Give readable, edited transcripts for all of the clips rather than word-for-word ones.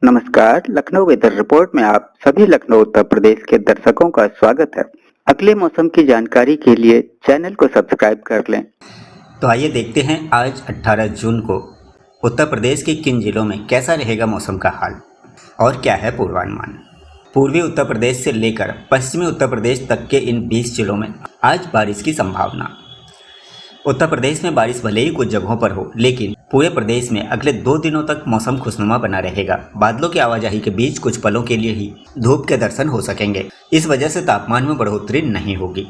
नमस्कार, Lucknow weather report में आप सभी लखनऊ उत्तर प्रदेश के दर्शकों का स्वागत है। अगले मौसम की जानकारी के लिए चैनल को सब्सक्राइब कर लें। तो आइए देखते हैं आज 18 जून को उत्तर प्रदेश के किन जिलों में कैसा रहेगा मौसम का हाल और क्या है पूर्वानुमान। पूर्वी उत्तर प्रदेश से लेकर पश्चिमी उत्तर प्रदेश तक के इन 20 जिलों में आज बारिश की संभावना। उत्तर प्रदेश में बारिश भले ही कुछ जगहों पर हो, लेकिन पूरे प्रदेश में अगले 2 दिनों तक मौसम खुशनुमा बना रहेगा। बादलों की आवाजाही के बीच कुछ पलों के लिए ही धूप के दर्शन हो सकेंगे। इस वजह से तापमान में बढ़ोतरी नहीं होगी।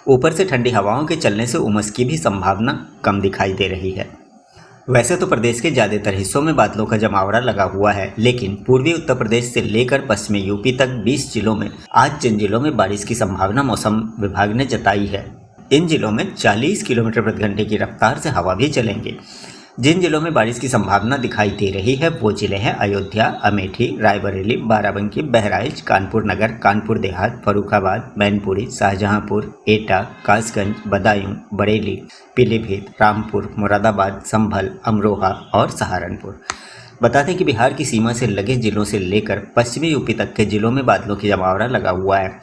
ऊपर से ठंडी हवाओं के चलने से उमस की भी संभावना कम दिखाई दे रही है। वैसे तो प्रदेश के ज़्यादातर हिस्सों में बादलों का जमावड़ा लगा हुआ है, लेकिन पूर्वी उत्तर प्रदेश से लेकर पश्चिमी यूपी तक 20 जिलों में आज जिन जिलों में बारिश की संभावना मौसम विभाग ने जताई है, इन जिलों में 40 किलोमीटर प्रति घंटे की रफ्तार से हवा भी चलेंगे। जिन जिलों में बारिश की संभावना दिखाई दे रही है वो जिले हैं अयोध्या, अमेठी, रायबरेली, बाराबंकी, बहराइच, कानपुर नगर, कानपुर देहात, फर्रुखाबाद, मैनपुरी, शाहजहांपुर, एटा, कासगंज, बदायूं, बरेली, पीलीभीत, रामपुर, मुरादाबाद, संभल, अमरोहा और सहारनपुर। बता दें कि बिहार की सीमा से लगे जिलों से लेकर पश्चिमी यूपी तक के जिलों में बादलों की जमावड़ा लगा हुआ है।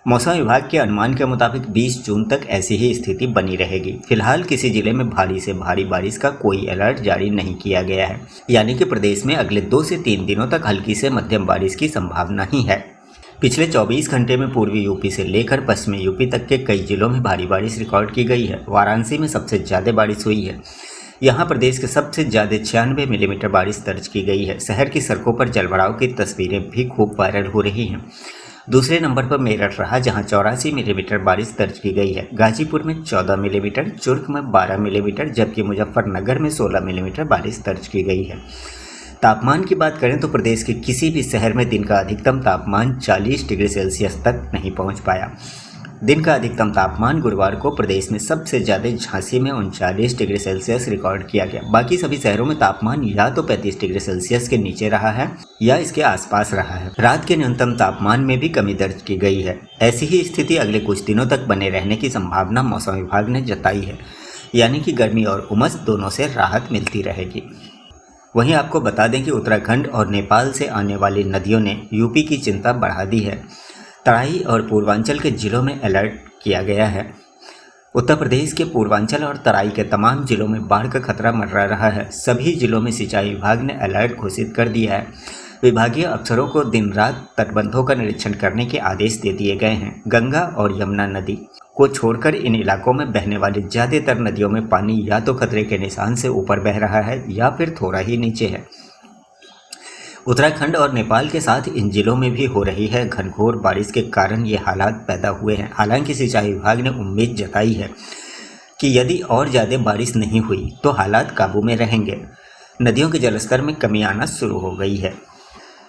मौसम विभाग के अनुमान के मुताबिक 20 जून तक ऐसी ही स्थिति बनी रहेगी। फिलहाल किसी जिले में भारी से भारी बारिश का कोई अलर्ट जारी नहीं किया गया है, यानी कि प्रदेश में अगले 2 से 3 दिनों तक हल्की से मध्यम बारिश की संभावना ही है। पिछले 24 घंटे में पूर्वी यूपी से लेकर पश्चिमी यूपी तक के कई जिलों में भारी बारिश रिकॉर्ड की गई है। वाराणसी में सबसे ज़्यादा बारिश हुई है। यहाँ प्रदेश के सबसे ज़्यादा 96 मिलीमीटर बारिश दर्ज की गई है। शहर की सड़कों पर जलभराव की तस्वीरें भी खूब वायरल हो रही हैं। दूसरे नंबर पर मेरठ रहा, जहां 84 मिलीमीटर बारिश दर्ज की गई है। गाजीपुर में 14 मिलीमीटर, चुर्क में 12 मिलीमीटर, जबकि मुजफ्फरनगर में 16 मिलीमीटर बारिश दर्ज की गई है। तापमान की बात करें तो प्रदेश के किसी भी शहर में दिन का अधिकतम तापमान 40 डिग्री सेल्सियस तक नहीं पहुंच पाया। दिन का अधिकतम तापमान गुरुवार को प्रदेश में सबसे ज़्यादा झांसी में 39 डिग्री सेल्सियस रिकॉर्ड किया गया। बाकी सभी शहरों में तापमान या तो 35 डिग्री सेल्सियस के नीचे रहा है या इसके आसपास रहा है। रात के न्यूनतम तापमान में भी कमी दर्ज की गई है। ऐसी ही स्थिति अगले कुछ दिनों तक बने रहने की संभावना मौसम विभाग ने जताई है, यानी कि गर्मी और उमस दोनों से राहत मिलती रहेगी। वहीं आपको बता दें कि उत्तराखंड और नेपाल से आने वाली नदियों ने यूपी की चिंता बढ़ा दी है। तराई और पूर्वांचल के जिलों में अलर्ट किया गया है। उत्तर प्रदेश के पूर्वांचल और तराई के तमाम जिलों में बाढ़ का खतरा मंडरा रहा है। सभी जिलों में सिंचाई विभाग ने अलर्ट घोषित कर दिया है। विभागीय अफसरों को दिन रात तटबंधों का निरीक्षण करने के आदेश दे दिए गए हैं। गंगा और यमुना नदी को छोड़कर इन इलाकों में बहने वाली ज़्यादातर नदियों में पानी या तो खतरे के निशान से ऊपर बह रहा है या फिर थोड़ा ही नीचे है। उत्तराखंड और नेपाल के साथ इन जिलों में भी हो रही है घनघोर बारिश के कारण ये हालात पैदा हुए हैं। हालांकि सिंचाई विभाग ने उम्मीद जताई है कि यदि और ज़्यादा बारिश नहीं हुई तो हालात काबू में रहेंगे। नदियों के जलस्तर में कमी आना शुरू हो गई है।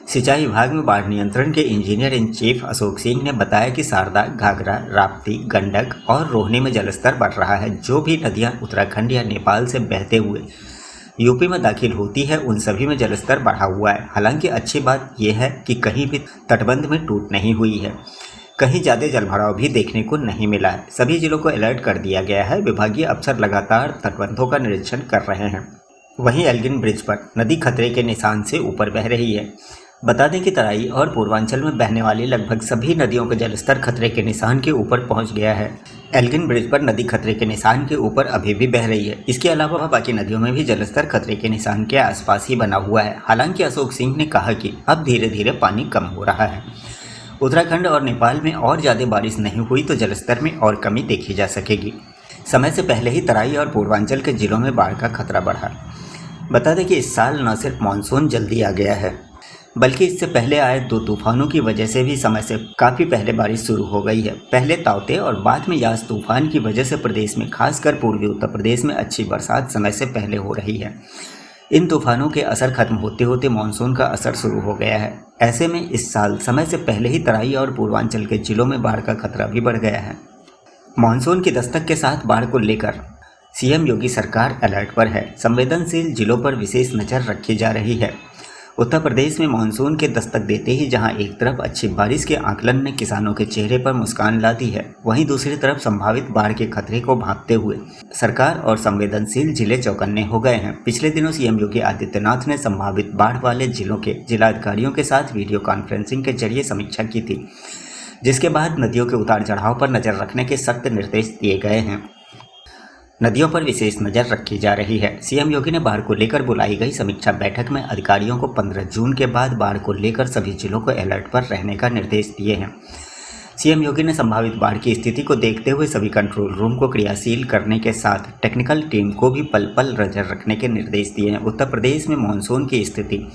सिंचाई विभाग में बाढ़ नियंत्रण के engineer in chief Ashok Singh ने बताया कि शारदा, घाघरा, राप्ती, गंडक और रोहनी में जलस्तर बढ़ रहा है। जो भी नदियाँ उत्तराखंड या नेपाल से बहते हुए यूपी में दाखिल होती है उन सभी में जलस्तर बढ़ा हुआ है। हालांकि अच्छी बात यह है कि कहीं भी तटबंध में टूट नहीं हुई है। कहीं ज़्यादा जलभराव भी देखने को नहीं मिला है। सभी जिलों को अलर्ट कर दिया गया है। विभागीय अफसर लगातार तटबंधों का निरीक्षण कर रहे हैं। वहीं एल्गिन ब्रिज पर नदी खतरे के निशान से ऊपर बह रही है। बता दें कि तराई और पूर्वांचल में बहने वाली लगभग सभी नदियों का जलस्तर खतरे के निशान के ऊपर पहुंच गया है। एल्गिन ब्रिज पर नदी खतरे के निशान के ऊपर अभी भी बह रही है। इसके अलावा बाकी नदियों में भी जलस्तर खतरे के निशान के आसपास ही बना हुआ है। हालांकि अशोक सिंह ने कहा कि अब धीरे धीरे पानी कम हो रहा है। उत्तराखंड और नेपाल में और ज़्यादा बारिश नहीं हुई तो जलस्तर में और कमी देखी जा सकेगी। समय से पहले ही तराई और पूर्वांचल के जिलों में बाढ़ का खतरा बढ़ा। बता दें कि इस साल न सिर्फ मानसून जल्दी आ गया है, बल्कि इससे पहले आए 2 तूफानों की वजह से भी समय से काफ़ी पहले बारिश शुरू हो गई है। पहले ताउते और बाद में यास तूफान की वजह से प्रदेश में खासकर पूर्वी उत्तर प्रदेश में अच्छी बरसात समय से पहले हो रही है। इन तूफानों के असर खत्म होते होते मानसून का असर शुरू हो गया है। ऐसे में इस साल समय से पहले ही तराई और पूर्वांचल के जिलों में बाढ़ का खतरा भी बढ़ गया है। मानसून की दस्तक के साथ बाढ़ को लेकर सीएम योगी सरकार अलर्ट पर है। संवेदनशील जिलों पर विशेष नज़र रखी जा रही है। उत्तर प्रदेश में मानसून के दस्तक देते ही जहां एक तरफ अच्छी बारिश के आकलन ने किसानों के चेहरे पर मुस्कान ला दी है, वहीं दूसरी तरफ संभावित बाढ़ के खतरे को भांपते हुए सरकार और संवेदनशील जिले चौकन्ने हो गए हैं। पिछले दिनों सीएम योगी आदित्यनाथ ने संभावित बाढ़ वाले जिलों के जिलाधिकारियों के साथ वीडियो कॉन्फ्रेंसिंग के जरिए समीक्षा की थी, जिसके बाद नदियों के उतार चढ़ाव पर नजर रखने के सख्त निर्देश दिए गए हैं। नदियों पर विशेष नज़र रखी जा रही है। सीएम योगी ने बाढ़ को लेकर बुलाई गई समीक्षा बैठक में अधिकारियों को 15 जून के बाद बाढ़ को लेकर सभी जिलों को अलर्ट पर रहने का निर्देश दिए हैं। सीएम योगी ने संभावित बाढ़ की स्थिति को देखते हुए सभी कंट्रोल रूम को क्रियाशील करने के साथ टेक्निकल टीम को भी पल पल नजर रखने के निर्देश दिए हैं। उत्तर प्रदेश में मानसून की स्थिति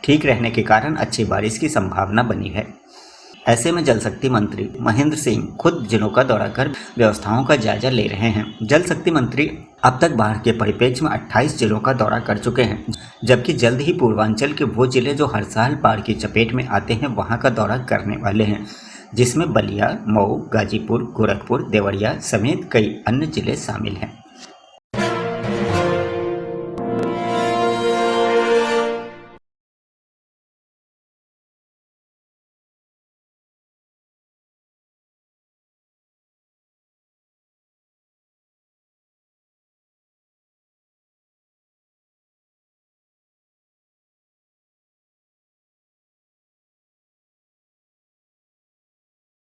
ठीक रहने के कारण अच्छी बारिश की संभावना बनी है। ऐसे में जल शक्ति मंत्री महेंद्र सिंह खुद जिलों का दौरा कर व्यवस्थाओं का जायजा ले रहे हैं। जल शक्ति मंत्री अब तक बाढ़ के परिप्रेक्ष्य में 28 जिलों का दौरा कर चुके हैं, जबकि जल्द ही पूर्वांचल के वो जिले जो हर साल बाढ़ की चपेट में आते हैं वहां का दौरा करने वाले हैं, जिसमें बलिया, मऊ, गाजीपुर, गोरखपुर, देवरिया समेत कई अन्य जिले शामिल हैं।